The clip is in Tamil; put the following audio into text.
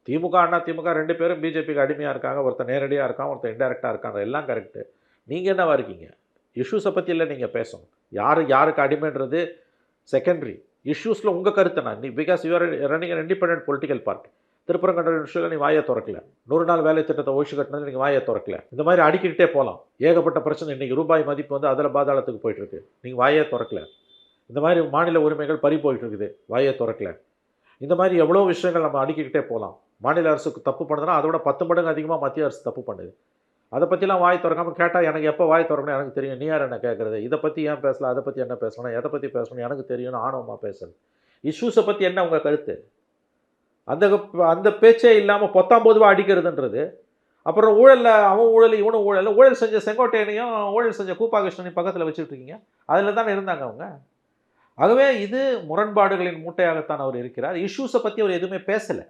திமுக, அண்ணா திமுக 2 பேரும் பிஜேபிக்கு அடிமையா இருக்காங்க. ஒருத்தன் நேரடியா இருக்கான், ஒருத்தன் இன்டைரக்ட்டா இருக்காங்க. எல்லாம் கரெக்ட்டு. நீங்க என்னவா இருக்கீங்க? இஷ்யூஸ பத்தி இல்ல நீங்க பேசணும். யாருக்கு அடிமைன்றது செகண்டரி. இஷ்யூஸ்ல உங்க கருத்து என்ன? Because you are running an independent political party. Thiruparankundram இஷ்யூல நீ வாயே தொறக்கல. 100 நாள் வேலை திட்டத்தை ஒழிச்சு கட்டினது நீங்க வாயே தொறக்கல. இந்த மாதிரி அடுக்கிக்கிட்டே போலாம். ஏகப்பட்ட பிரச்சனை. இன்னைக்கு ரூபாய் மதிப்பு வந்து அதில பாதாளத்துக்கு போயிட்டு இருக்கு. நீங்க வாயே தொறக்கல. இந்த மாதிரி மாநில உரிமைகள் பறி போயிட்டு இருக்குது. வாயே தொறக்கல. இந்த மாதிரி எவ்வளோ விஷயங்கள் நம்ம அடுக்கிக்கிட்டே போலாம். மாநில அரசுக்கு தப்பு பண்ணுதுன்னா, அதோட 10 மடங்கு அதிகமா மத்திய அரசு தப்பு பண்ணுது. அத பத்திலாம் வாய் தொறக்காம கேட்டா, எனக்கு எப்போ வாய் தொறக்கணும்னு எனக்கு தெரியும். நீ யார் என்ன கேட்கறது? இத பத்தி ஏன் பேசல? அத பத்தி என்ன பேசணும்? எத பத்தி பேசணும்னு எனக்கு தெரியும்னு ஆணவமா பேசுறது. இஷ்யூஸ பத்தி என்ன உங்க கருத்து? அந்த அந்த பேச்சே இல்லாம பொத்தாம் பொதுவா அடிக்கிறதுன்றது. அப்புறம் ஊழல்ல அவன் ஊழல், இவனும் ஊழல். ஊழல் செஞ்ச செங்கோட்டையனையும், ஊழல் செஞ்ச கூப்பா கிருஷ்ணனையும் பக்கத்துல வச்சுட்டு இருக்கீங்க. அதுல தானே இருந்தாங்க அவங்க. ஆகவே இது முரண்பாடுகளின் மூட்டையாகத்தான் அவர் இருக்கிறார். இஷ்யூஸ பத்தி அவர் எதுவுமே பேசல.